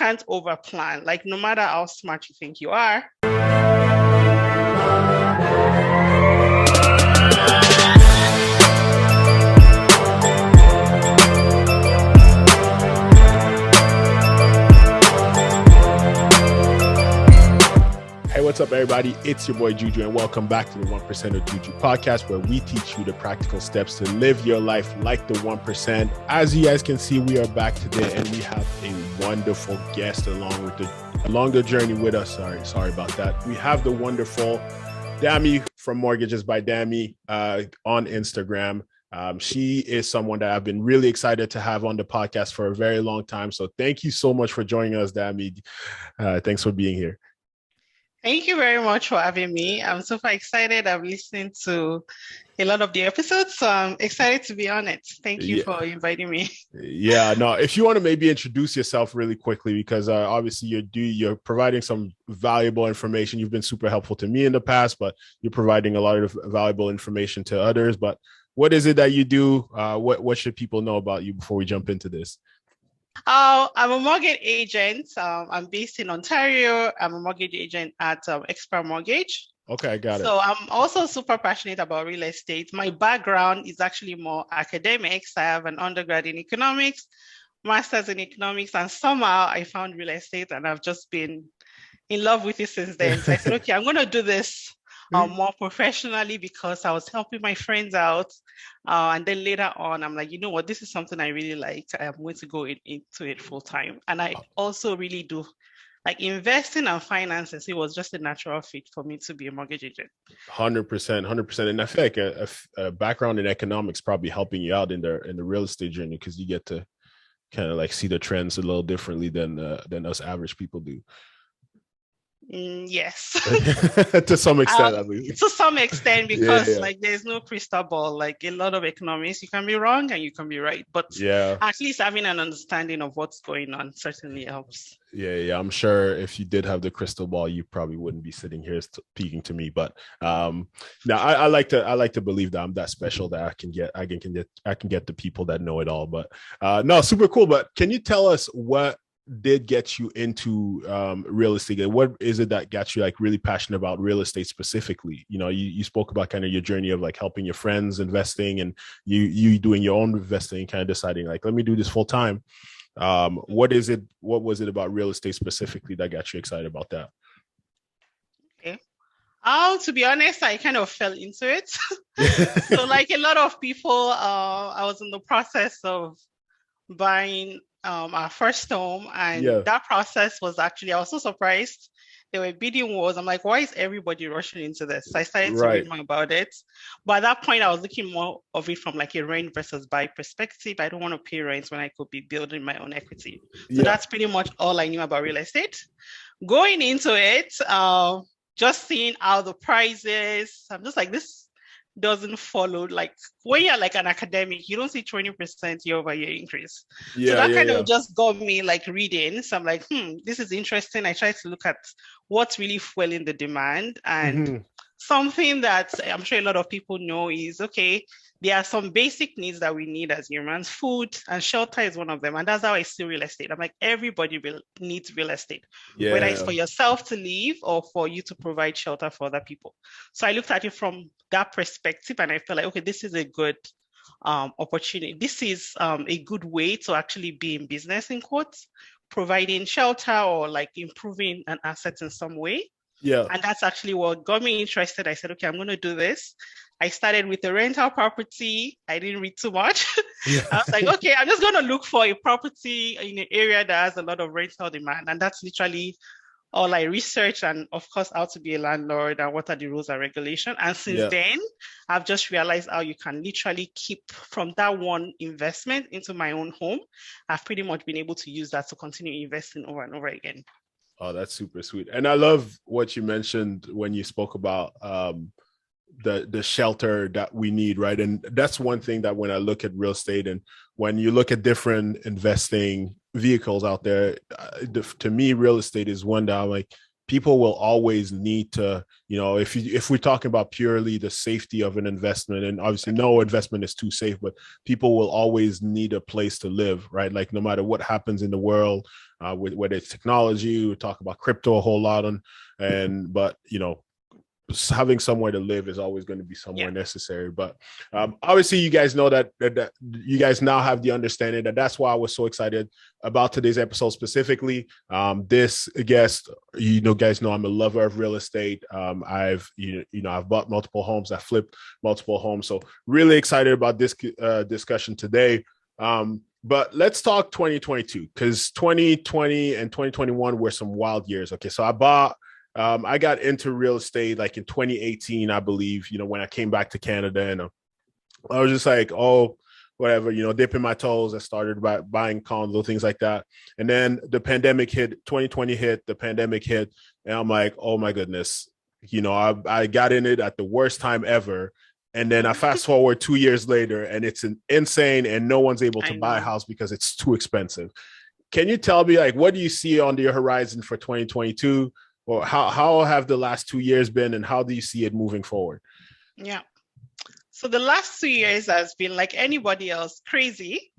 can't overplan. Like no matter how smart you think you are. Hey, what's up, everybody? It's your boy Juju, and welcome back to the 1% of Juju podcast, where we teach you the practical steps to live your life like the 1%. As you guys can see, we are back today, and we have a wonderful guest along the journey with us. Sorry about that. We have the wonderful Dammy from Mortgages by Dammy on Instagram. She is someone that I've been really excited to have on the podcast for a very long time. So thank you so much for joining us, Dammy. Thanks for being here. Thank you very much for having me. I'm super excited. I've listened to a lot of the episodes, so I'm excited to be on it. Thank you for inviting me. Yeah, no, if you want to maybe introduce yourself really quickly, because obviously you're providing some valuable information. You've been super helpful to me in the past, but you're providing a lot of valuable information to others. But what is it that you do? What should people know about you before we jump into this? I'm a mortgage agent. I'm based in Ontario. I'm a mortgage agent at Expert Mortgage. Okay, I got it. So I'm also super passionate about real estate. My background is actually more academics. I have an undergrad in economics, master's in economics, and somehow I found real estate and I've just been in love with it since then. So I said, okay, I'm going to do this more professionally because I was helping my friends out. And then later on, I'm like, you know what, this is something I really like. I'm going to go into it full time. And I also really do like investing and finances. It was just a natural fit for me to be a mortgage agent. 100%. And I feel like a background in economics probably helping you out in the real estate journey, because you get to kind of like see the trends a little differently than us average people do. Yes. To some extent, at least. To some extent, because like there's no crystal ball. Like a lot of economists, you can be wrong and you can be right, but at least having an understanding of what's going on certainly helps. Yeah. I'm sure if you did have the crystal ball, you probably wouldn't be sitting here speaking to me. But now I like to believe that I'm that special that I can get the people that know it all. But no, super cool. But can you tell us what did get you into real estate? What is it that got you like really passionate about real estate specifically? You know, you spoke about kind of your journey of like helping your friends investing, and you doing your own investing, kind of deciding like, let me do this full time. What was it about real estate specifically that got you excited about that? Okay. To be honest, I kind of fell into it. So like a lot of people, I was in the process of buying our first home, and that process was actually, I was so surprised. There were bidding wars. I'm like, why is everybody rushing into this? So I started to read more about it. But at that point, I was looking more of it from like a rent versus buy perspective. I don't want to pay rent when I could be building my own equity. So that's pretty much all I knew about real estate. Going into it, just seeing how the prices, I'm just like, this doesn't follow. Like when you're like an academic, you don't see 20% year-over-year increase. So that kind of just got me like reading. So I'm like, this is interesting. I tried to look at what's really fueling the demand. And something that I'm sure a lot of people know is, okay, there are some basic needs that we need as humans. Food and shelter is one of them. And that's how I see real estate. I'm like, everybody needs real estate, whether it's for yourself to live or for you to provide shelter for other people. So I looked at it from that perspective, and I felt like, okay, this is a good opportunity. This is a good way to actually be in business, in quotes, providing shelter or like improving an asset in some way. Yeah. And that's actually what got me interested. I said, okay, I'm going to do this. I started with a rental property. I didn't read too much. I was like, okay, I'm just going to look for a property in an area that has a lot of rental demand. And that's literally all I researched, and of course, how to be a landlord and what are the rules and regulations. And since then, I've just realized how you can literally keep from that one investment into my own home. I've pretty much been able to use that to continue investing over and over again. Oh, that's super sweet. And I love what you mentioned when you spoke about the shelter that we need, right? And that's one thing that when I look at real estate and when you look at different investing vehicles out there, to me, real estate is one that I'm like, people will always need to, if we're talking about purely the safety of an investment, and obviously no investment is too safe, but people will always need a place to live, right? Like no matter what happens in the world, whether it's technology, we talk about crypto a whole lot but having somewhere to live is always going to be somewhere necessary. But obviously you guys know that you guys now have the understanding that's why I was so excited about today's episode specifically. This guest, guys know I'm a lover of real estate. I've bought multiple homes, I've flipped multiple homes, so really excited about this discussion today. But let's talk 2022, because 2020 and 2021 were some wild years. Okay, so I got into real estate like in 2018, I believe, when I came back to Canada, and I was just like, oh, whatever, dipping my toes. I started buying condo, things like that. And then the pandemic hit, 2020 hit, the pandemic hit. And I'm like, oh my goodness, I got in it at the worst time ever. And then I fast forward 2 years later, and it's insane, and no one's able to buy a house because it's too expensive. Can you tell me, like, what do you see on the horizon for 2022? Or how have the last 2 years been, and how do you see it moving forward? Yeah. So the last 2 years has been like anybody else, crazy.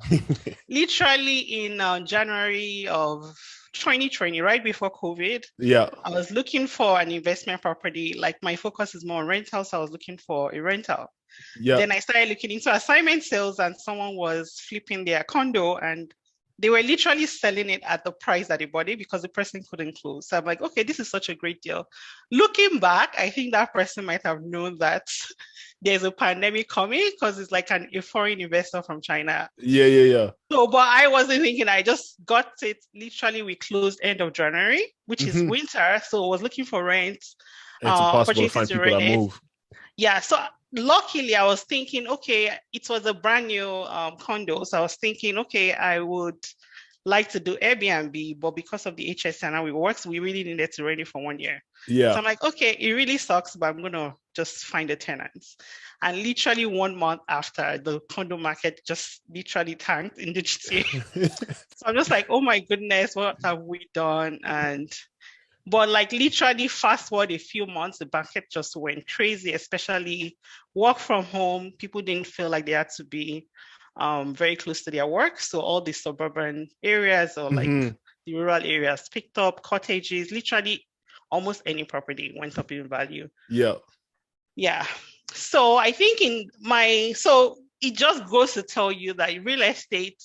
Literally in January of 2020, right before COVID, I was looking for an investment property. Like my focus is more on rentals. So I was looking for a rental. Then I started looking into assignment sales, and someone was flipping their condo, and they were literally selling it at the price that they bought it because the person couldn't close. So I'm like, okay, this is such a great deal. Looking back, I think that person might have known that there's a pandemic coming, because it's like a foreign investor from China. Yeah. So, but I wasn't thinking, I just got it. Literally, we closed end of January, which is winter. So I was looking for rent. It's impossible to find people that move. Yeah, so luckily I was thinking, okay, it was a brand new condo. So I was thinking, okay, I would like to do Airbnb, but because of the HSN, we really needed to rent it for 1 year. Yeah. So I'm like, okay, it really sucks, but I'm going to just find the tenants. And literally 1 month after, the condo market just literally tanked in the GTA. So I'm just like, oh my goodness, what have we done? But like literally fast forward a few months, the market just went crazy, especially work from home. People didn't feel like they had to be very close to their work. So all the suburban areas or like the rural areas picked up, cottages, literally almost any property went up in value. Yeah. So I think it just goes to tell you that real estate,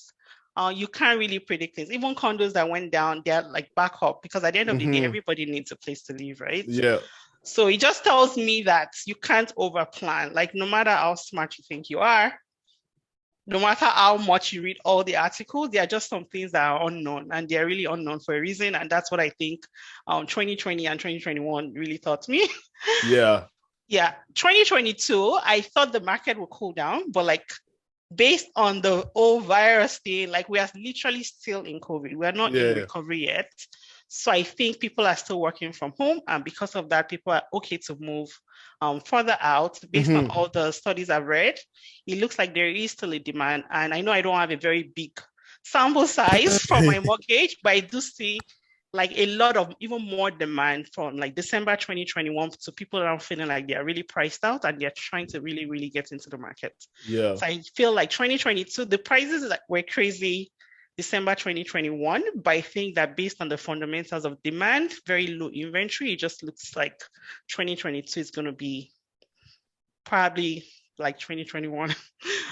you can't really predict things. Even condos that went down, they're like back up, because at the end of the day, everybody needs a place to live, right? Yeah. So it just tells me that you can't overplan. Like no matter how smart you think you are, no matter how much you read all the articles, there are just some things that are unknown, and they're really unknown for a reason. And that's what I think 2020 and 2021 really taught me. Yeah. 2022, I thought the market would cool down, but like based on the whole virus thing, like we are literally still in COVID. We are not in recovery yet. So I think people are still working from home. And because of that, people are okay to move further out. Based on all the studies I've read, it looks like there is still a demand. And I know I don't have a very big sample size for my mortgage, but I do see like a lot of even more demand from like December 2021. So people are feeling like they're really priced out, and they're trying to really, really get into the market. Yeah. So I feel like 2022, the prices were crazy December 2021, but I think that based on the fundamentals of demand, very low inventory, it just looks like 2022 is going to be probably like 2021,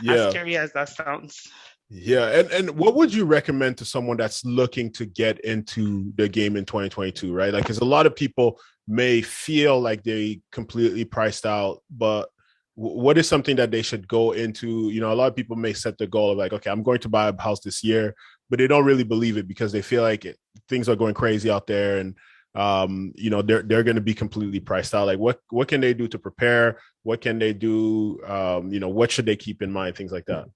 as scary as that sounds. Yeah. And what would you recommend to someone that's looking to get into the game in 2022, right? Like, because a lot of people may feel like they completely priced out, but what is something that they should go into? A lot of people may set the goal of like, okay, I'm going to buy a house this year, but they don't really believe it because they feel like things are going crazy out there, and they're going to be completely priced out. Like, what can they do to prepare? What can they do? What should they keep in mind? Things like that.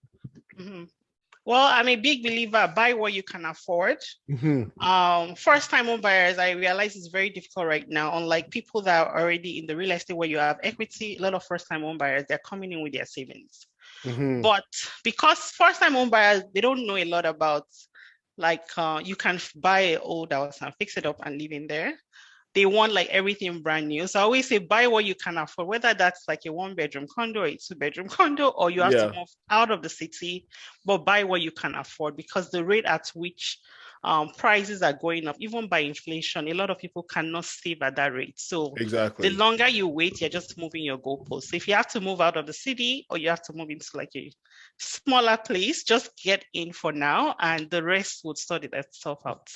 Well, I'm a big believer, buy what you can afford. First-time home buyers, I realize it's very difficult right now. Unlike people that are already in the real estate where you have equity, a lot of first-time home buyers, they're coming in with their savings. But because first-time home buyers, they don't know a lot about, like, you can buy an old house and fix it up and live in there. they want like everything brand new. So I always say buy what you can afford, whether that's like a 1 bedroom condo or a 2 bedroom condo, or you have to Yeah, move out of the city, but buy what you can afford, because the rate at which prices are going up, even by inflation, a lot of people cannot save at that rate. So the exactly. longer you wait, you're just moving your goalposts. So if you have to move out of the city or you have to move into like a smaller place, just get in for now and the rest would sort itself out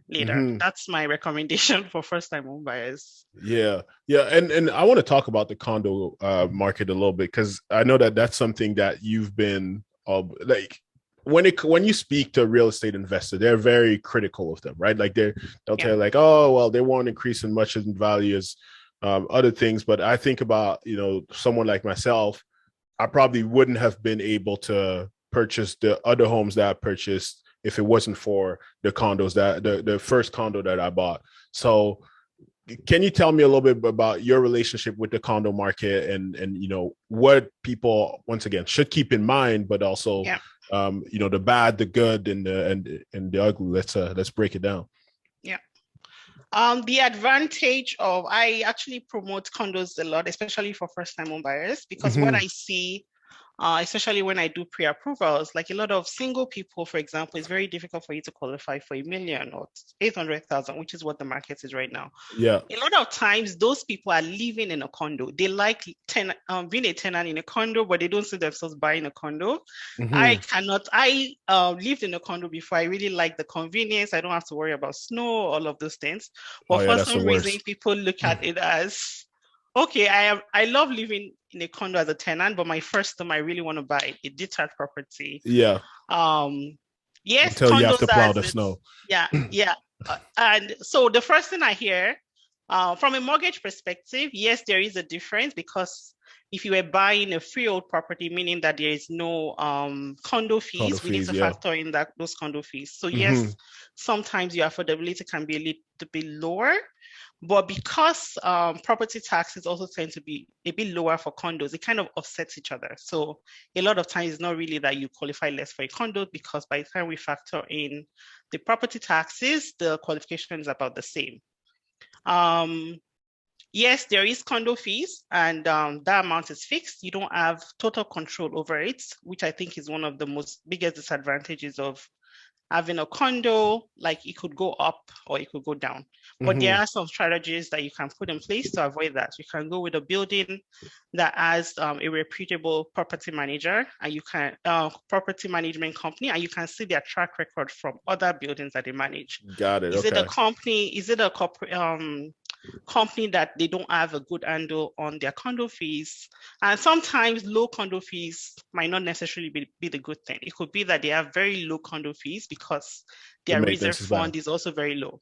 later. Hmm. That's my recommendation for first-time home buyers. Yeah, yeah, and I want to talk about the condo market a little bit because I know that that's something that you've been like when you speak to a real estate investor, they're very critical of them, right? Like they'll Yeah. tell you like, oh well, they won't increase in much in value as other things, but I think about someone like myself, I probably wouldn't have been able to purchase the other homes that I purchased if it wasn't for the condos that the first condo that I bought. So can you tell me a little bit about your relationship with the condo market and what people once again should keep in mind, but also Yeah. the bad, the good, and the ugly. Let's break it down. Yeah. The advantage of I actually promote condos a lot, especially for first-time home buyers, because what I Mm-hmm. see, especially when I do pre-approvals, like a lot of single people, for example, it's very difficult for you to qualify for 1 million or 800,000, which is what the market is right now. Yeah. A lot of times those people are living in a condo. They like being a tenant in a condo, but they don't see themselves buying a condo. I Mm-hmm. cannot. I lived in a condo before. I really like the convenience. I don't have to worry about snow, all of those things. Oh But yeah, for that's the some reason, worst. people look at it as, okay, I love living in a condo as a tenant, but my first time I really want to buy a detached property. Yeah. Um, yes, Until you have condos to plow as the it's, snow. yeah, yeah. And so the first thing I hear, from a mortgage perspective, yes, there is a difference, because if you were buying a freehold property, meaning that there is no condo Condo fees, we need fees. to Yeah. factor in those condo fees. So Mm-hmm. yes, sometimes your affordability can be a little bit lower, but because property taxes also tend to be a bit lower for condos, it kind of offsets each other. So a lot of times it's not really that you qualify less for a condo, because by the time we factor in the property taxes, the qualification is about the same. Um, yes, there is condo fees, and that amount is fixed. You don't have total control over it, which I think is one of the most biggest disadvantages of having a condo. Like, it could go up or it could go down. But there Mm-hmm. are some strategies that you can put in place to avoid that. You can go with a building that has a reputable property manager, and you can property management company, and you can see their track record from other buildings that they manage. Got it. Is it a Okay. company? Is it a corporate company that they don't have a good handle on their condo fees? And sometimes low condo fees might not necessarily be the good thing. It could be that they have very low condo fees because The their reserve maintenance is bad. fund is also very low.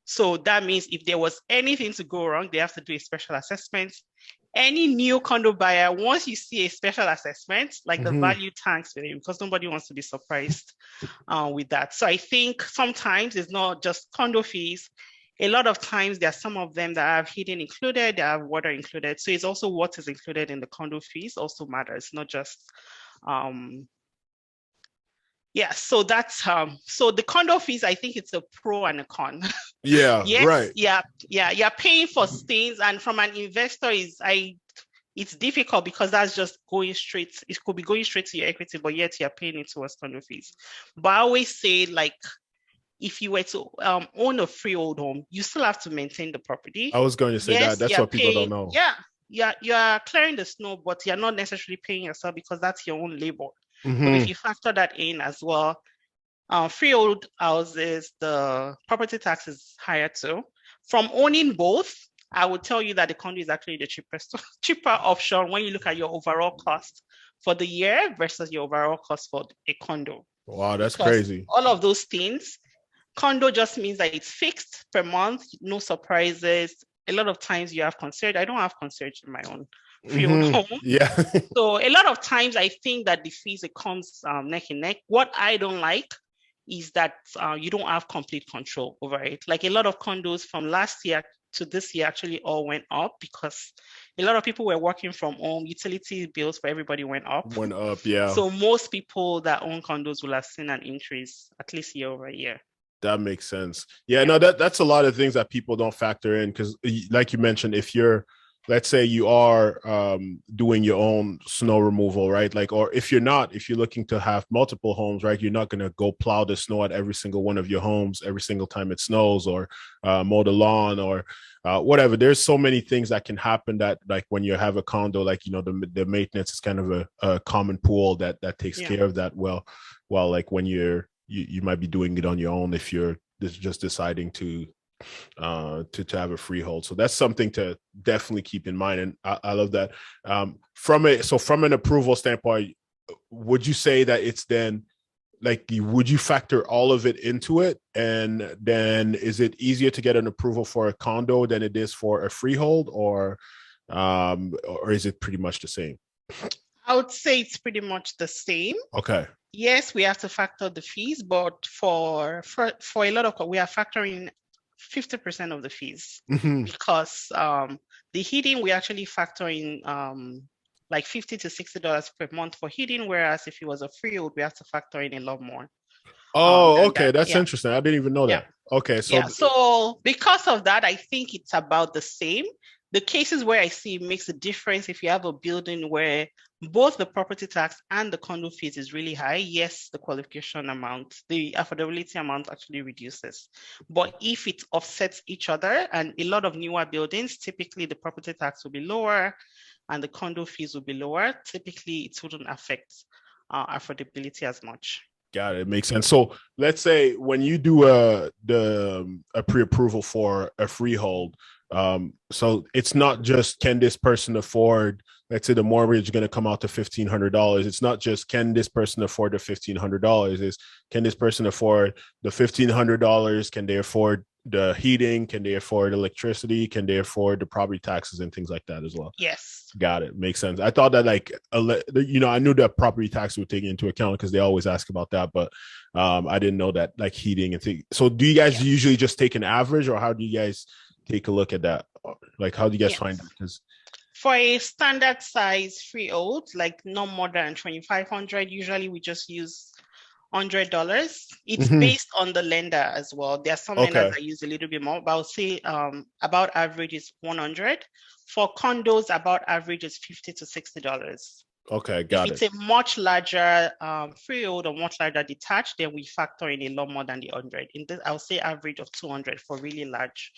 So that means if there was anything to go wrong, they have to do a special assessment. Any new condo buyer, once you see a special assessment, like, the Mm-hmm. value tanks for you, because nobody wants to be surprised with that. So I think sometimes it's not just condo fees. A lot of times there are some of them that have heating included, they have water included. So it's also what is included in the condo fees also matters, not just um, yeah. So that's so the condo fees, I think it's a pro and a con. Yeah. Yes, Right. yeah, yeah, you're paying for things, and from an investor is I it's difficult because that's just going straight. It could be going straight to your equity, but yet you're paying it towards condo fees. But I always say, like, if you were to own a freehold home, you still have to maintain the I property. was going to say that. Yes, That's you're what people don't paying. know. Yeah, yeah, you're clearing the snow, but you're not necessarily paying yourself because that's your own labor. But if Mm-hmm. you factor that in as well, freehold houses, the property tax is higher too. From owning both, I would tell you that the condo is actually the cheapest, cheaper option when you look at your overall cost for the year versus your overall cost for a condo. Wow, that's Because crazy. all of those things, condo just means that it's fixed per month, no surprises. A lot of times you have concierge. I don't have concierge in my own freehold Mm-hmm. home. Yeah. So a lot of times I think that the fees, it comes neck and neck. What I don't like is that you don't have complete control over it. Like, a lot of condos from last year to this year actually all went up because a lot of people were working from home. Utility bills for everybody went up. Went up. Yeah. So most people that own condos will have seen an increase at least year over year. That makes sense. Yeah, no, that's a lot of things that people don't factor in because, like you mentioned, if you're, let's say you are doing your own snow removal, right? Like, or if you're not, if you're looking to have multiple homes, right, you're not going to go plow the snow at every single one of your homes every single time it snows, or mow the lawn, or whatever. There's so many things that can happen that, like, when you have a condo, like, the maintenance is kind of a common pool that takes Yeah. care of that. Well, like when you might be doing it on your own if you're just deciding to have a freehold. So that's something to definitely keep in mind. And I love that. From an approval standpoint, would you say that it's then, like, would you factor all of it into it? And then is it easier to get an approval for a condo than it is for a freehold, or is it pretty much the same? I would say it's pretty much the same. Okay. Yes, we have to factor the fees, but for a lot of, we are factoring 50% of the fees Mm-hmm. because the heating, we actually factor in like $50 to $60 per month for heating, whereas if it was a freehold, we have to factor in a lot more Oh, than okay. that. That's Yeah, interesting. I didn't even know yeah. that. Okay. Yeah, so because of that, I think it's about the same. The cases where I see it makes a difference if you have a building where both the property tax and the condo fees is really high, yes, the qualification amount, the affordability amount actually reduces. But if it offsets each other, and a lot of newer buildings, typically the property tax will be lower and the condo fees will be lower, typically it wouldn't affect affordability as much. Got it. It makes sense. So let's say when you do a pre-approval for a freehold, so it's not just can this person afford, let's say the mortgage is going to come out to $1,500. It's not just can this person afford the $1,500. Is can this person afford the $1,500? Can they afford the heating? Can they afford electricity? Can they afford the property taxes and things like that as well? Yes. Got it. Makes sense. I thought that, like, I knew that property tax would take into account because they always ask about that, but I didn't know that, like, heating and things. So do you guys usually just take an average, or how do you guys take a look at that? Like, how do you guys find that? Because for a standard size freehold, like no more than 2,500, usually we just use $100. It's based on the lender as well. There are some lenders that use a little bit more, but I'll say about average is 100. For condos, about average is $50 to $60. Okay, got it. If it's a much larger freehold or much larger detached, then we factor in a lot more than the 100. In this, I'll say average of 200 for really large.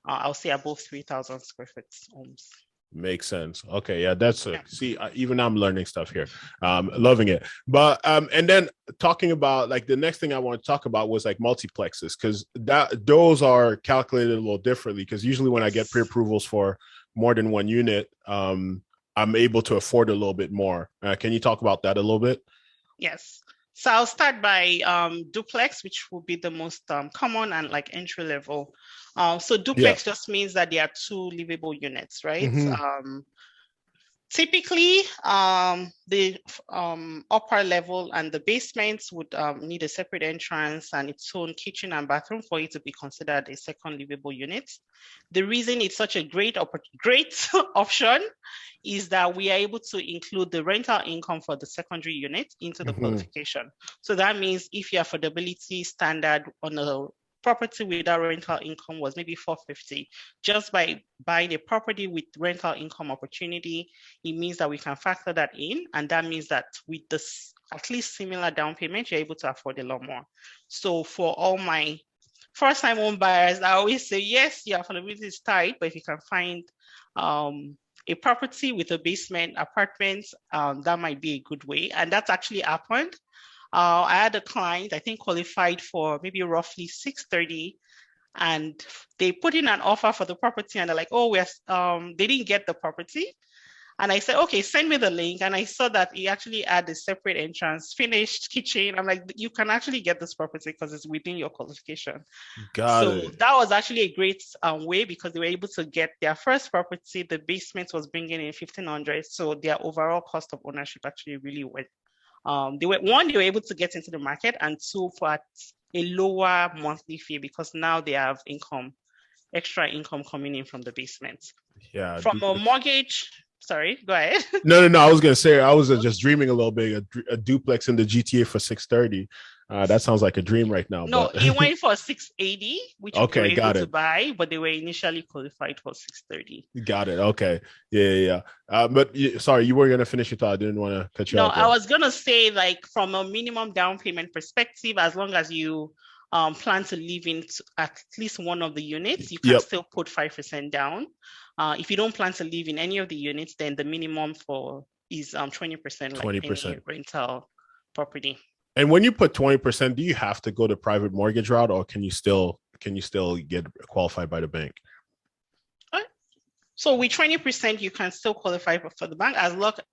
I'll say above 3,000 square foot homes. Makes sense. Okay, yeah, that's see, even I'm learning stuff here. Loving it. But and then talking about, like, the next thing I want to talk about was like multiplexes, because those are calculated a little differently. Because usually when I get pre-approvals for more than one unit, I'm able to afford a little bit more. Can you talk about that a little bit? Yes. So I'll start by duplex, which will be the most common and like entry level. So duplex just means that there are two livable units, right? Typically, the upper level and the basement would need a separate entrance and its own kitchen and bathroom for it to be considered a second livable unit. The reason it's such a great option is that we are able to include the rental income for the secondary unit into the qualification. So that means if your affordability standard on a property without rental income was maybe $450, just by buying a property with rental income opportunity, it means that we can factor that in, and that means that with this at least similar down payment, you're able to afford a lot more. So for all my first-time home buyers, I always say, yes, your affordability is tight, but if you can find a property with a basement apartment, that might be a good way. And that's actually happened. I had a client, I think, qualified for maybe roughly 630, and they put in an offer for the property, and they're like, oh, they didn't get the property. And I said, okay, send me the link. And I saw that he actually had a separate entrance, finished kitchen. I'm like, you can actually get this property because it's within your qualification. So that was actually a great way, because they were able to get their first property. The basement was bringing in 1,500. So their overall cost of ownership actually really went. They were able to get into the market, and two, for a lower monthly fee, because now they have extra income coming in from the basement. Yeah. From a mortgage, sorry, go ahead. No. I was gonna say I was just dreaming a little bit, a duplex in the GTA for 630. That sounds like a dream right now. No, But it went for 680, which we were okay, able got to it. buy, but they were initially qualified for 630. Got it. Okay. Yeah, yeah, yeah. But sorry, you were gonna finish your thought. I didn't want to cut you No, out I there. was gonna say, like, from a minimum down payment perspective, as long as you plan to live in at least one of the units, you can Yep. still put 5% down. If you don't plan to live in any of the units, then the minimum for is 20%, like any 20%. rental property. And when you put 20%, do you have to go the private mortgage route, or can you still get qualified by the bank? So with 20%, you can still qualify for the bank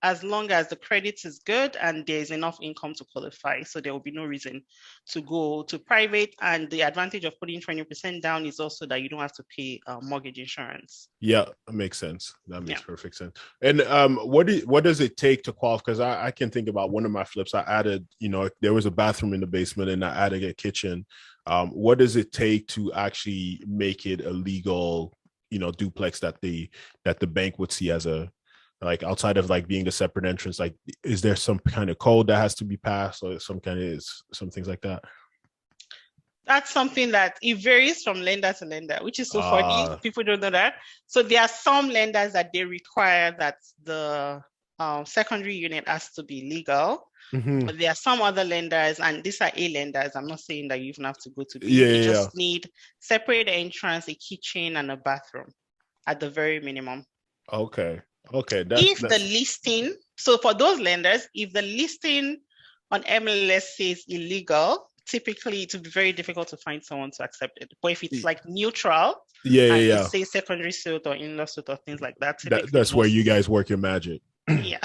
as long as the credit is good and there's enough income to qualify. So there will be no reason to go to private. And the advantage of putting 20% down is also that you don't have to pay mortgage insurance. Yeah, that makes sense. That makes Yeah. perfect sense. And what does it take to qualify? Because I can think about one of my flips. I added, there was a bathroom in the basement, and I added a kitchen. What does it take to actually make it a legal, duplex that the bank would see as a, like, outside of like being the separate entrance? Like, is there some kind of code that has to be passed, or some things like that? That's something that it varies from lender to lender, which is so funny. People don't know that. So there are some lenders that they require that the secondary unit has to be legal. Mm-hmm. But there are some other lenders, and these are A lenders. I'm not saying that you even have to go to B. Yeah, You yeah, just need separate entrance, a kitchen, and a bathroom at the very minimum. Okay. Okay. So for those lenders, if the listing on MLS says illegal, typically it would be very difficult to find someone to accept it. But if it's like neutral, yeah, and yeah, it says secondary suit or in-law suit or things like that, that's where you guys work your magic. Yeah.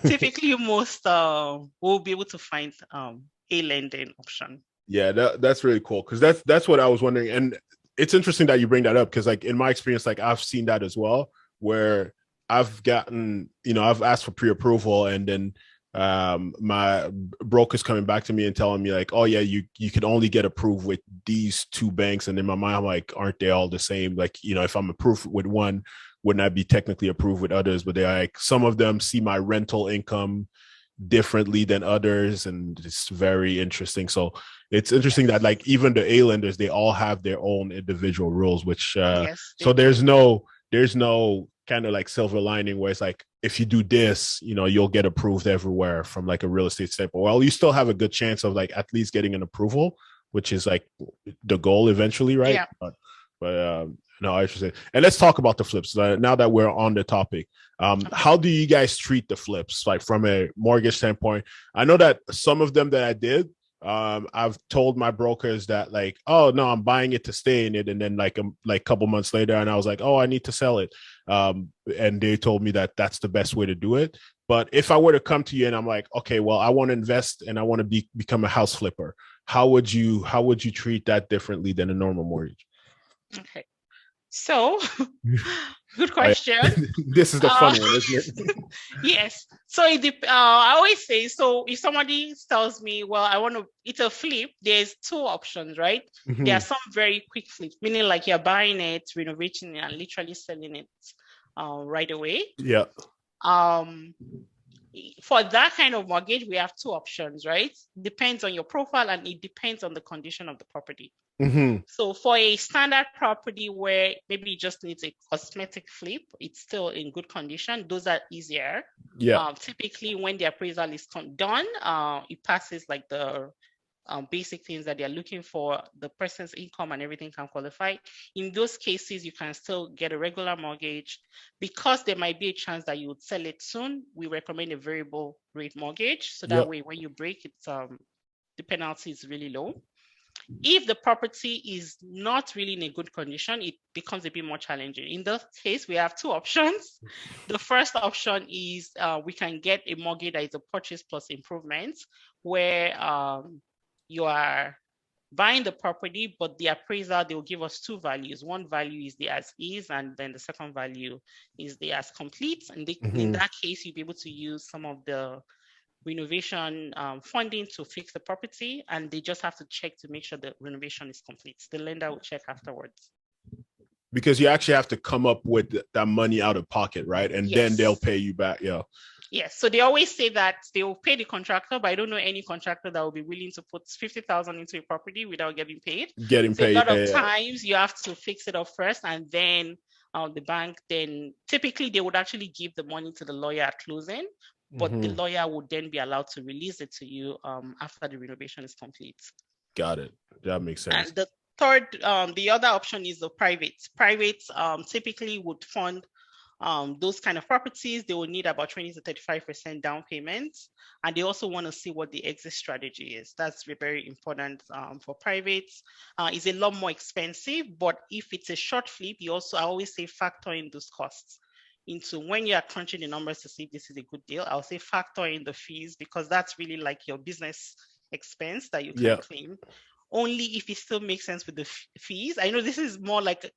Typically most will be able to find a lending option. Yeah, that's really cool, because that's what I was wondering. And it's interesting that you bring that up, because like in my experience, like I've seen that as well, where I've gotten, I've asked for pre-approval, and then my broker's coming back to me and telling me like, oh yeah, you can only get approved with these two banks. And in my mind, I'm like, aren't they all the same? Like, if I'm approved with one, wouldn't I be technically approved with others? But they're like, some of them see my rental income differently than others, and it's very interesting. So it's interesting that like even the A lenders, they all have their own individual rules, which yes, so there's no kind of like silver lining where it's like, if you do this, you'll get approved everywhere from like a real estate standpoint. Well, you still have a good chance of like at least getting an approval, which is like the goal eventually, right? Yeah. But no, interesting. And let's talk about the flips now that we're on the topic. How do you guys treat the flips, like from a mortgage standpoint? I know that some of them that I did, I've told my brokers that like, oh no, I'm buying it to stay in it, and then like a couple months later, and I was like, oh, I need to sell it, and they told me that that's the best way to do it. But if I were to come to you and I'm like, okay, well, I want to invest and I want to become a house flipper, how would you treat that differently than a normal mortgage? Okay. So, good question. This is the fun one, isn't it? Yes. So I always say, so if somebody tells me, well, it's a flip, there's two options, right? Mm-hmm. There are some very quick flips, meaning like you're buying it, renovating it, and literally selling it right away. Yeah. For that kind of mortgage, we have two options, right? Depends on your profile, and it depends on the condition of the property. Mm-hmm. So for a standard property where maybe it just needs a cosmetic flip, it's still in good condition, those are easier. Yeah. Typically when the appraisal is done, it passes like the basic things that they're looking for, the person's income and everything can qualify. In those cases, you can still get a regular mortgage. Because there might be a chance that you would sell it soon, we recommend a variable rate mortgage. So that way, when you break it, the penalty is really low. If the property is not really in a good condition, it becomes a bit more challenging. In that case, we have two options. The first option is we can get a mortgage that is a purchase plus improvements, where you are buying the property, but the appraiser, they will give us two values. One value is the as is, and then the second value is the as complete. And in that case, you'll be able to use some of the renovation funding to fix the property, and they just have to check to make sure the renovation is complete. The lender will check afterwards. Because you actually have to come up with that money out of pocket, right? And then they'll pay you back. Yeah. Yes, so they always say that they will pay the contractor, but I don't know any contractor that will be willing to put 50,000 into a property without getting paid. Getting So a paid. lot of times you have to fix it up first, and then the bank then typically they would actually give the money to the lawyer at closing, but the lawyer would then be allowed to release it to you after the renovation is complete. Got it. That makes sense. And the third, the other option is the private. Private typically would fund those kind of properties. They will need about 20 to 35% down payments. And they also want to see what the exit strategy is. That's very important for privates. It's a lot more expensive, but if it's a short flip, I always say factor in those costs into when you are crunching the numbers to see if this is a good deal. I'll say factor in the fees because that's really like your business expense that you can claim only if it still makes sense with the fees. I know this is more like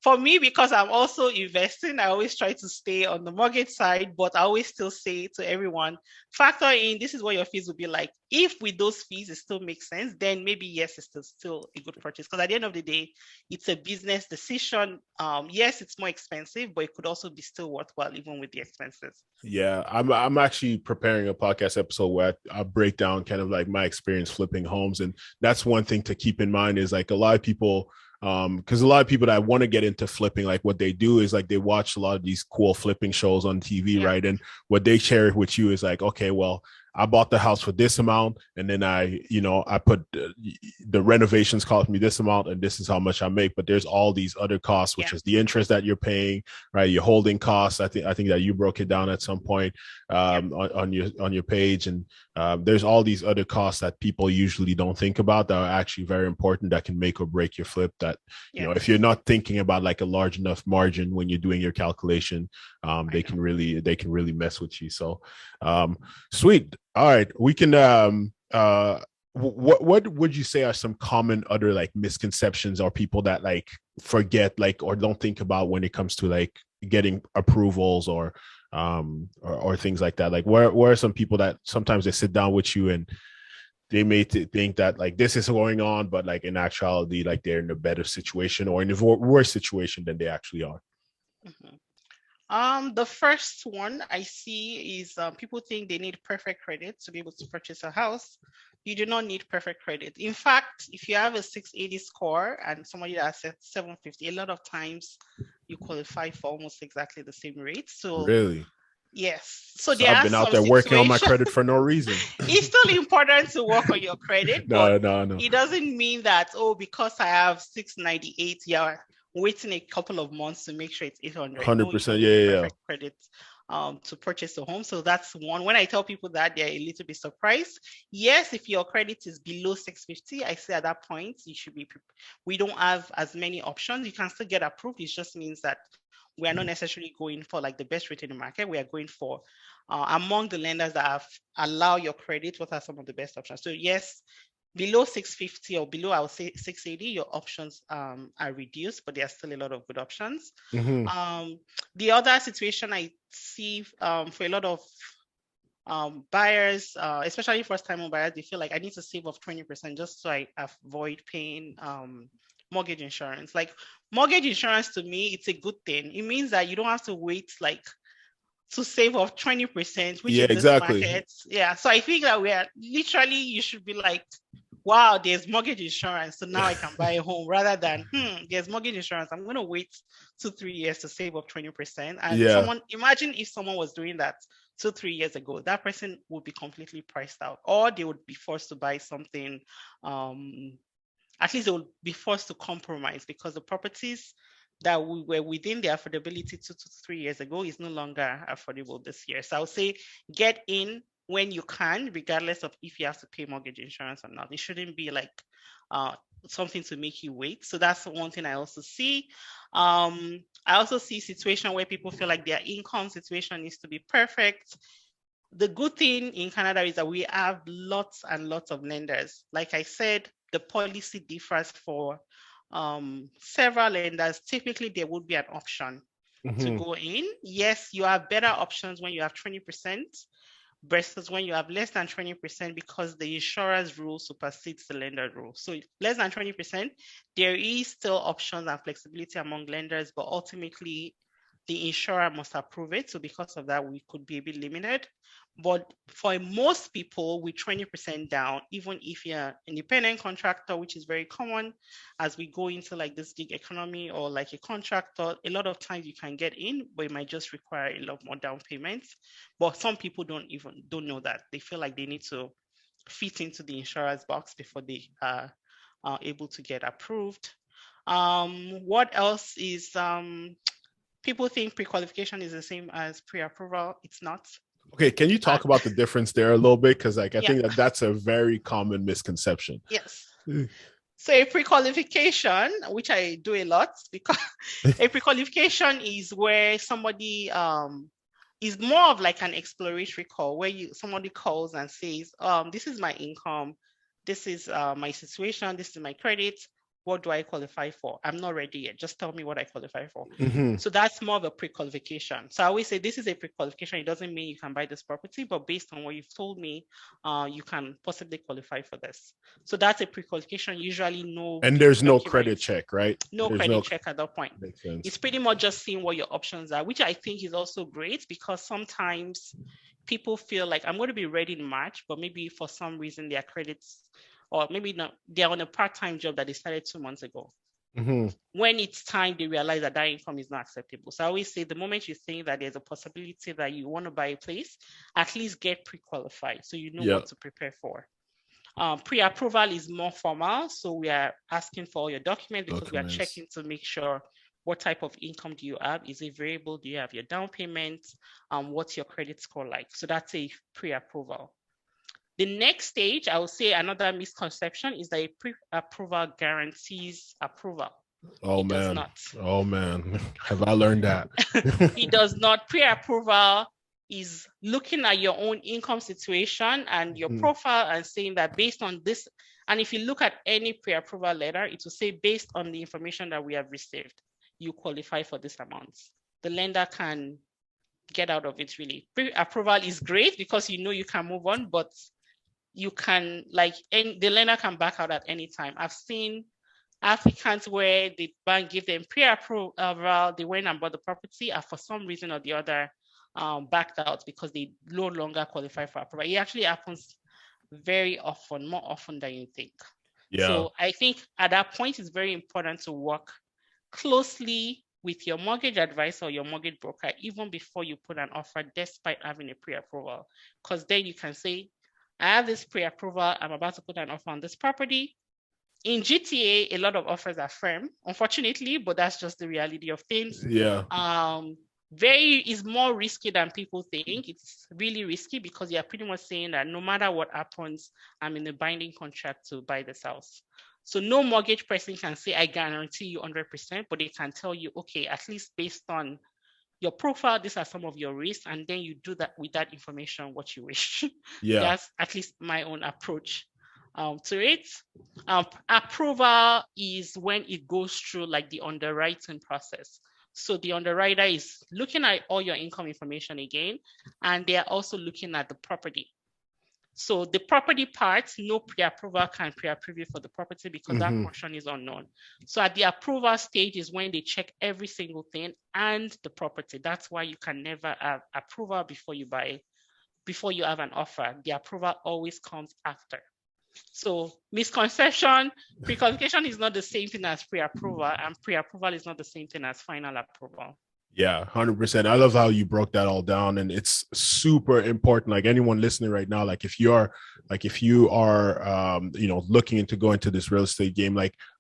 for me, because I'm also investing, I always try to stay on the mortgage side, but I always still say to everyone, factor in this is what your fees will be like. If with those fees it still makes sense, then maybe yes, it's still a good purchase. Because at the end of the day, it's a business decision. Yes, it's more expensive, but it could also be still worthwhile even with the expenses. Yeah, I'm actually preparing a podcast episode where I break down kind of like my experience flipping homes, and that's one thing to keep in mind is like a lot of people because a lot of people that want to get into flipping, like what they do is like they watch a lot of these cool flipping shows on TV, right? And what they share with you is like, okay, well, I bought the house for this amount, and then I put the renovations cost me this amount, and this is how much I make. But there's all these other costs, which is the interest that you're paying, right? Your holding costs. I think that you broke it down at some point on your page, and there's all these other costs that people usually don't think about that are actually very important that can make or break your flip. That if you're not thinking about like a large enough margin when you're doing your calculation, they can really mess with you. So sweet. All right, we can what would you say are some common other like misconceptions or people that like forget like or don't think about when it comes to like getting approvals or things like that? Like where are some people that sometimes they sit down with you and they may think that like this is going on, but like in actuality, like they're in a better situation or in a worse situation than they actually are? The first one I see is people think they need perfect credit to be able to purchase a house. You do not need perfect credit. In fact, if you have a 680 score and somebody that's at 750, a lot of times you qualify for almost exactly the same rate. So really? Yes. So So there I've are been out some there working on my situations. credit for no reason. It's still important to work on your credit, but No. it doesn't mean that, because I have 698, you're waiting a couple of months to make sure it's 800. No, you 100%. don't need Yeah. perfect credit to purchase a home. So that's one. When I tell people that, they're a little bit surprised. Yes, if your credit is below 650, I say at that point, you should be, we don't have as many options. You can still get approved. It just means that we are not necessarily going for like the best rate in the market. We are going for among the lenders that have allow your credit, what are some of the best options? So yes, below 650 or below, I would say 680, your options are reduced, but there are still a lot of good options. The other situation I see for a lot of buyers, especially first-time home buyers, they feel like I need to save off 20% just so I avoid paying mortgage insurance. Like mortgage insurance to me, it's a good thing. It means that you don't have to wait like to save off 20%, which in this market. Yeah. So I think that we are literally, you should be like, wow, there's mortgage insurance. So now I can buy a home rather than, there's mortgage insurance. I'm going to wait 2-3 years to save up 20%. And imagine if someone was doing that 2-3 years ago, that person would be completely priced out, or they would be forced to buy something. At least they would be forced to compromise because the properties that we were within the affordability 2 to 3 years ago is no longer affordable this year. So I would say get in when you can, regardless of if you have to pay mortgage insurance or not. It shouldn't be like something to make you wait. So that's one thing I also see. I also see situation where people feel like their income situation needs to be perfect. The good thing in Canada is that we have lots and lots of lenders. Like I said, the policy differs for several lenders. Typically, there would be an option to go in. Yes, you have better options when you have 20% versus when you have less than 20% because the insurer's rule supersedes the lender rule. So less than 20%, there is still options and flexibility among lenders, but ultimately the insurer must approve it. So because of that, we could be a bit limited. But for most people with 20% down, even if you're an independent contractor, which is very common as we go into like this gig economy, or like a contractor, a lot of times you can get in, but it might just require a lot more down payments. But some people don't know that. They feel like they need to fit into the insurance box before they are able to get approved. What else is people think pre-qualification is the same as pre-approval. It's not. Okay, can you talk about the difference there a little bit? Because like I think that that's a very common misconception. Yes. So a pre-qualification, which I do a lot, because a pre-qualification is where somebody is more of like an exploratory call, where somebody calls and says, this is my income, this is my situation, this is my credit. What do I qualify for? I'm not ready yet. Just tell me what I qualify for. So that's more of a pre-qualification. So I always say this is a pre-qualification. It doesn't mean you can buy this property, but based on what you've told me, you can possibly qualify for this. So that's a pre-qualification. Usually no. And there's no credit check, right? No credit check at that point. Makes sense. It's pretty much just seeing what your options are, which I think is also great, because sometimes people feel like I'm going to be ready in March, but maybe for some reason their credits, or maybe not, they're on a part-time job that they started 2 months ago. When it's time, they realize that income is not acceptable. So I always say the moment you think that there's a possibility that you want to buy a place, at least get pre-qualified so you know what to prepare for. Pre-approval is more formal. So we are asking for all your documents because we are checking to make sure what type of income do you have? Is it variable? Do you have your down payment? What's your credit score like? So that's a pre-approval. The next stage, I would say another misconception is that a pre-approval guarantees approval. Oh, man. Does not. Oh, man. Have I learned that? It does not. Pre-approval is looking at your own income situation and your profile and saying that based on this, and if you look at any pre-approval letter, it will say based on the information that we have received, you qualify for this amount. The lender can get out of it, really. Pre-approval is great because you know you can move on, but you can, the lender can back out at any time. I've seen applicants where the bank give them pre-approval, they went and bought the property, and for some reason or the other, backed out because they no longer qualify for approval. It actually happens very often, more often than you think. So I think at that point, it's very important to work closely with your mortgage advisor or your mortgage broker, even before you put an offer, despite having a pre-approval, because then you can say, I have this pre-approval, I'm about to put an offer on this property. In GTA, a lot of offers are firm, unfortunately, but that's just the reality of things. Is more risky than people think. It's really risky because you're pretty much saying that no matter what happens, I'm in a binding contract to buy this house. So no mortgage person can say, I guarantee you 100%, but they can tell you, okay, at least based on your profile, these are some of your risks, and then you do that with that information, what you wish. That's at least my own approach to it. Approval is when it goes through like the underwriting process. So the underwriter is looking at all your income information again, and they are also looking at the property. So the property part, no pre-approval can pre-approve you for the property because that portion is unknown. So at the approval stage is when they check every single thing and the property. That's why you can never have approval before you buy, before you have an offer. The approval always comes after. So misconception, pre-qualification is not the same thing as pre-approval, and pre-approval is not the same thing as final approval. Yeah, 100%. I love how you broke that all down, and it's super important. Like anyone listening right now, if you are, looking into going to this real estate game,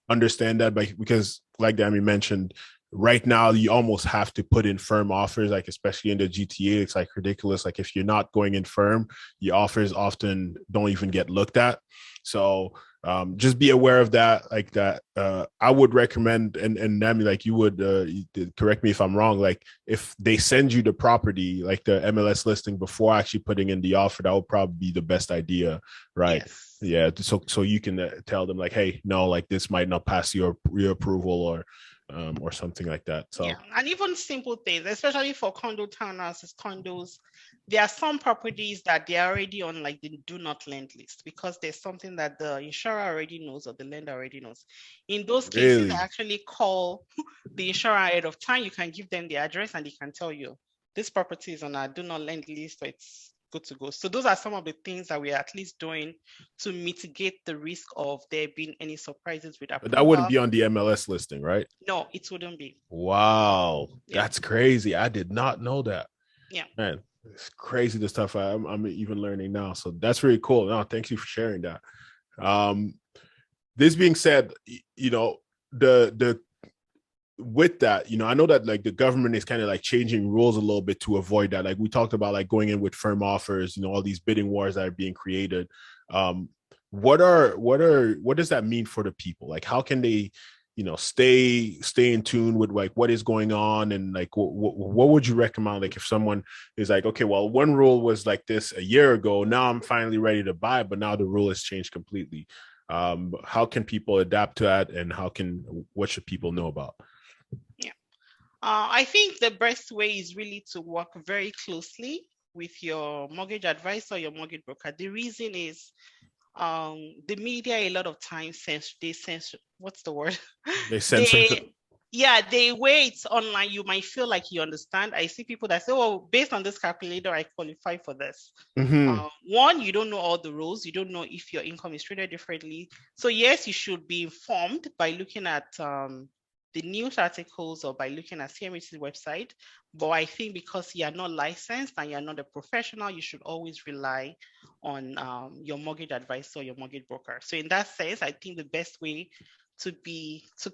understand that, because like Dammy mentioned, right now you almost have to put in firm offers, especially in the GTA. It's ridiculous. If you're not going in firm, your offers often don't even get looked at. So just be aware of that. I would recommend, and Dammy, you would correct me if I'm wrong, if they send you the property, the MLS listing, before actually putting in the offer, that would probably be the best idea, right? Yes. Yeah, so you can tell them hey, no, this might not pass your approval, or something like that. So yeah, and even simple things, especially for condo townhouses, condos, there are some properties that they are already on the do not lend list because there's something that the insurer already knows or the lender already knows. In those cases, I actually call the insurer ahead of time, you can give them the address and they can tell you this property is on our do not lend list, so it's good to go. So those are some of the things that we're at least doing to mitigate the risk of there being any surprises with But that wouldn't approval. be on the MLS listing, right? No, it wouldn't be. Wow, Yeah. that's crazy. I did not know that. Yeah. Man, it's crazy the stuff I'm even learning now. So that's really cool. No, thank you for sharing that. This being said, the with that, I know that like the government is kind of like changing rules a little bit to avoid that. Like we talked about, like going in with firm offers, all these bidding wars that are being created. What does that mean for the people? Like, how can they, stay in tune with like what is going on, and like what would you recommend? Like if someone is like, okay, well, one rule was like this a year ago, now I'm finally ready to buy, but now the rule has changed completely. How can people adapt to that, and what should people know about? Yeah. I think the best way is really to work very closely with your mortgage advisor, your mortgage broker. The reason is the media a lot of times censor what's the word? They censor. they they way it's online, you might feel like you understand. I see people that say, oh, based on this calculator, I qualify for this. Mm-hmm. One, you don't know all the rules. You don't know if your income is treated differently. So yes, you should be informed by looking at the news articles or by looking at CMHC's website. But I think because you are not licensed and you're not a professional, you should always rely on your mortgage advisor or your mortgage broker. So in that sense, I think the best way to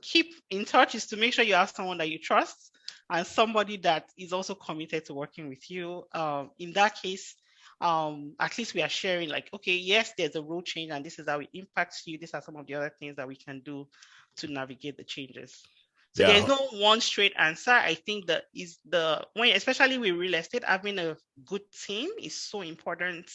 keep in touch is to make sure you have someone that you trust and somebody that is also committed to working with you. In that case, at least we are sharing like, okay, yes, there's a rule change and this is how it impacts you. These are some of the other things that we can do to navigate the changes. So there's Yeah. no one straight answer. I think that is when, especially with real estate, having a good team is so important.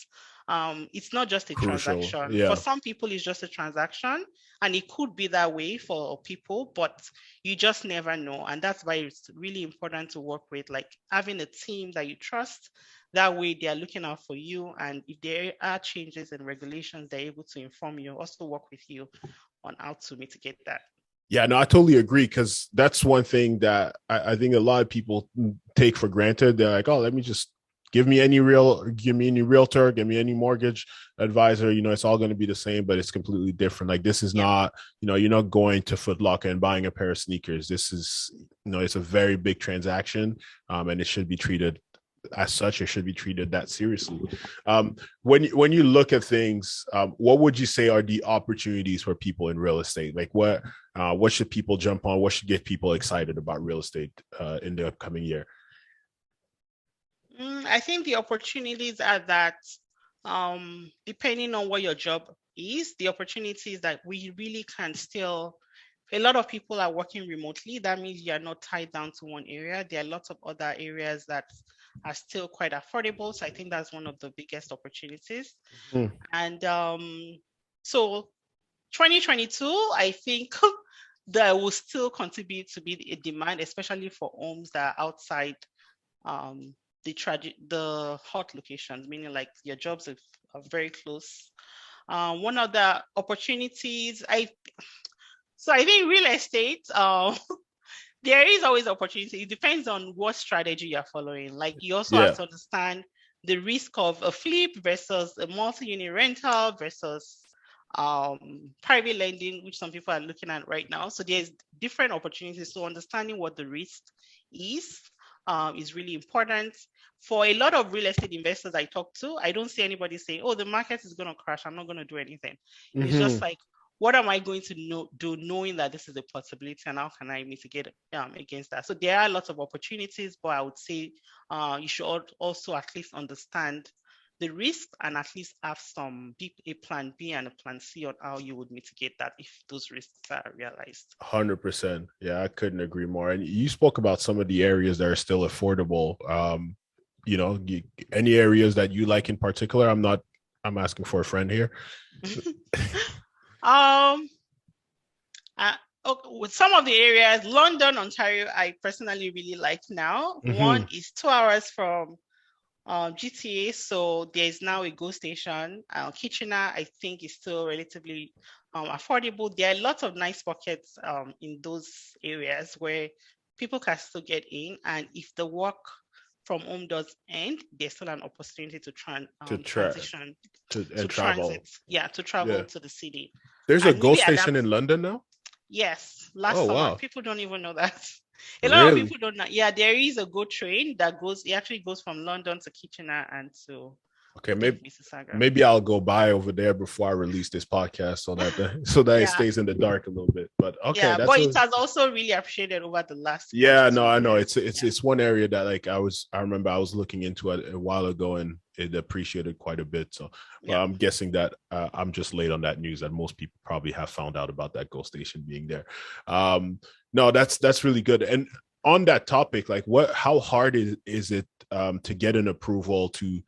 It's not just a Crucial. transaction. For Yeah. some people, it's just a transaction, and it could be that way for people, but you just never know. And that's why it's really important to work with, like having a team that you trust. That way, they are looking out for you, and if there are changes in regulations, they're able to inform you. Also, work with you on how to mitigate that. Yeah, no, I totally agree, because that's one thing that I think a lot of people take for granted. They're like, oh, let me just give me any realtor, give me any mortgage advisor. It's all going to be the same, but it's completely different. Like this is not, you're not going to Foot Locker and buying a pair of sneakers. This is, it's a very big transaction, and it should be treated as such. It should be treated that seriously. When you look at things, what would you say are the opportunities for people in real estate? Like what should people jump on? What should get people excited about real estate in the upcoming year? I think the opportunities are that, depending on what your job is, the opportunities that we really can still. A lot of people are working remotely. That means you are not tied down to one area. There are lots of other areas that are still quite affordable. So I think that's one of the biggest opportunities. Mm. And so 2022, I think there will still continue to be a demand, especially for homes that are outside the hot locations, meaning like your jobs are very close. One of the opportunities, I think real estate, there is always opportunity. It depends on what strategy you're following. Like you also have Yeah. to understand the risk of a flip versus a multi-unit rental versus private lending, which some people are looking at right now. So there's different opportunities. So understanding what the risk is really important. For a lot of real estate investors I talk to, I don't see anybody saying, oh, the market is going to crash, I'm not going to do anything. It's just like, what am I going to do knowing that this is a possibility, and how can I mitigate against that? So there are lots of opportunities, but I would say you should also at least understand the risk and at least have a plan B and a plan C on how you would mitigate that if those risks are realized. 100%. Yeah, I couldn't agree more. And you spoke about some of the areas that are still affordable. Any areas that you like in particular? I'm asking for a friend here. With some of the areas, London, Ontario, I personally really like now. Mm-hmm. One is 2 hours from GTA, so there is now a GO station. Kitchener, I think, is still relatively affordable. There are lots of nice pockets in those areas where people can still get in, and if the work from home does end, there's still an opportunity to transition to and travel. transit, to travel Yeah. to the city There's a and GO maybe station adapt. in London now. Yes, last Oh summer. wow. People don't even know that. A lot of Really? people don't know. Yeah, there is a GO train that goes. It actually goes from London to Kitchener and to, Okay, I think, maybe Mississauga. maybe I'll go by over there before I release this podcast so that so that it Yeah, stays in the dark a little bit. But okay, yeah, that's but it a has also really appreciated over the last one to yeah, no, two I know. years. It's Yeah, it's one area that like I remember I was looking into it a while ago and it appreciated quite a bit. So yeah, well, I'm guessing that I'm just late on that news that most people probably have found out about that GO station being there. No, that's really good. And on that topic, like how hard is it to get an approval to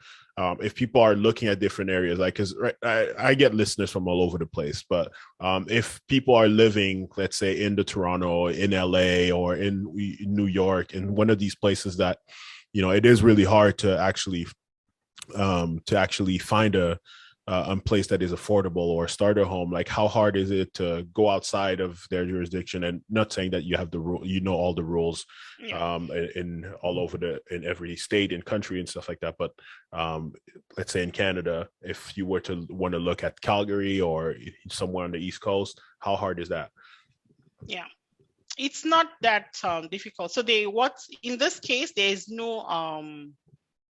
if people are looking at different areas, like because right, I get listeners from all over the place, but if people are living, let's say, in the Toronto, in LA, or in New York, in one of these places that, it is really hard to actually find a place that is affordable or start a home, like how hard is it to go outside of their jurisdiction? And not saying that you have the rule, all the rules yeah. in all over in every state and country and stuff like that, but let's say in Canada, if you were to want to look at Calgary or somewhere on the East Coast, how hard is that? Yeah, it's not that difficult. So what in this case there is no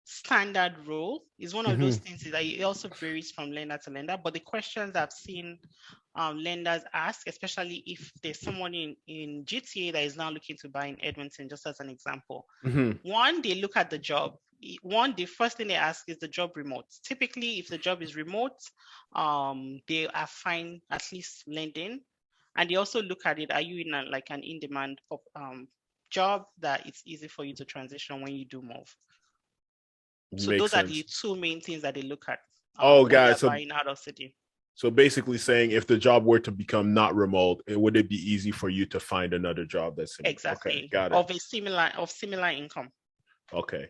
standard rule. Is one of those things that it also varies from lender to lender. But the questions I've seen lenders ask, especially if there's someone in GTA that is now looking to buy in Edmonton, just as an example. One, they look at the job. The first thing they ask is the job remote. Typically, if the job is remote, they are fine at least lending. And they also look at it, are you in an in-demand job that it's easy for you to transition when you do move? So Makes those are sense. the two main things that they look at when guys, they're buying out of city. So basically saying if the job were to become not remote, would it be easy for you to find another job that's similar? Exactly. Okay, got it. Of similar income. Okay,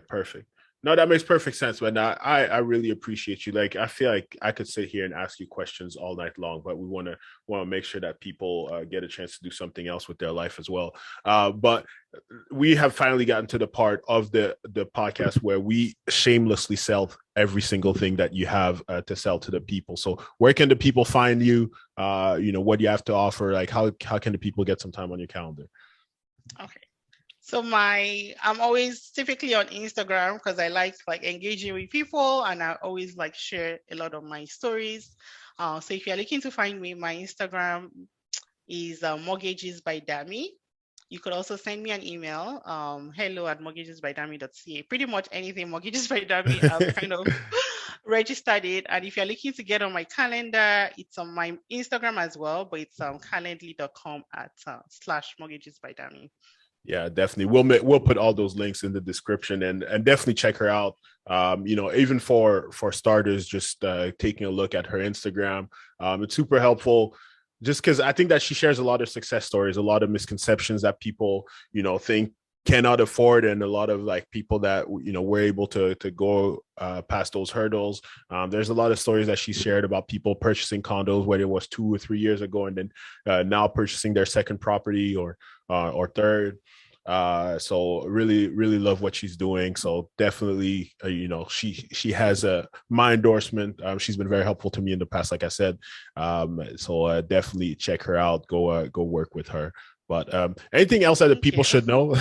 perfect. No, that makes perfect sense, man. I really appreciate you. Like, I feel like I could sit here and ask you questions all night long, but we want to make sure that people get a chance to do something else with their life as well. But we have finally gotten to the part of the podcast where we shamelessly sell every single thing that you have to sell to the people. So where can the people find you? What do you have to offer? Like, how can the people get some time on your calendar? Okay. So I'm always typically on Instagram because I like engaging with people, and I always share a lot of my stories. So if you're looking to find me, my Instagram is mortgages by Dammy. You could also send me an email, hello@mortgagesbydammy.ca. Pretty much anything Mortgages by Dammy, I've kind of registered it. And if you're looking to get on my calendar, it's on my Instagram as well, but it's calendly.com /mortgagesbydammy. Yeah, definitely. We'll put all those links in the description and definitely check her out. Even for starters, just taking a look at her Instagram. It's super helpful just because I think that she shares a lot of success stories, a lot of misconceptions that people, think cannot afford, and a lot of people that were able to go past those hurdles. There's a lot of stories that she shared about people purchasing condos, whether it was 2 or 3 years ago, and then now purchasing their second property or third. So really love what she's doing. So definitely, she has my endorsement. She's been very helpful to me in the past, like I said. So definitely check her out. Go work with her. But anything else that the people should know?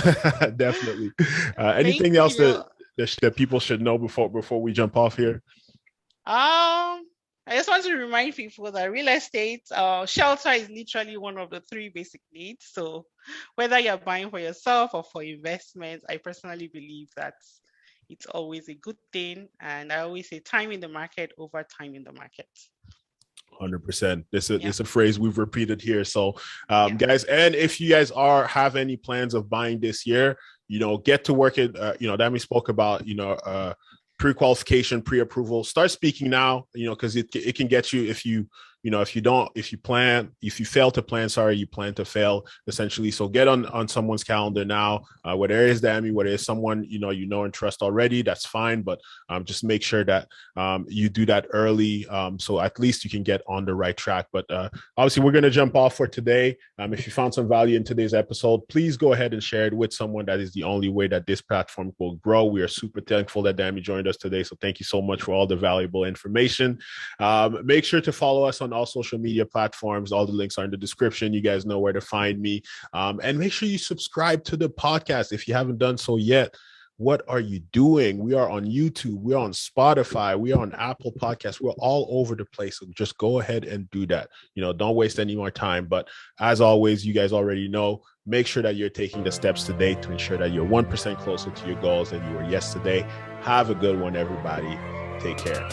Definitely. Anything else that people should know before we jump off here? I just want to remind people that real estate, shelter is literally one of the 3 basic needs. So whether you're buying for yourself or for investments, I personally believe that it's always a good thing. And I always say time in the market over time in the market. 100%. This is a phrase we've repeated here. So guys, and if you guys have any plans of buying this year, get to work it. Dammy spoke about, pre-qualification, pre-approval. Start speaking now, because it can get you, if you if you fail to plan, you plan to fail, essentially. So get on someone's calendar now, whether it is Dammy, whether it's someone and trust already, that's fine. But just make sure that you do that early, so at least you can get on the right track. But obviously, we're going to jump off for today. If you found some value in today's episode, please go ahead and share it with someone. That is the only way that this platform will grow. We are super thankful that Dammy joined us today. So thank you so much for all the valuable information. Make sure to follow us on all social media platforms. All the links are in the description. You guys know where to find me. And make sure you subscribe to the podcast if you haven't done so yet. What are you doing? We are on YouTube. We're on Spotify. We are on Apple Podcasts. We're all over the place. So just go ahead and do that. Don't waste any more time. But as always, you guys already know, make sure that you're taking the steps today to ensure that you're 1% closer to your goals than you were yesterday. Have a good one, everybody. Take care.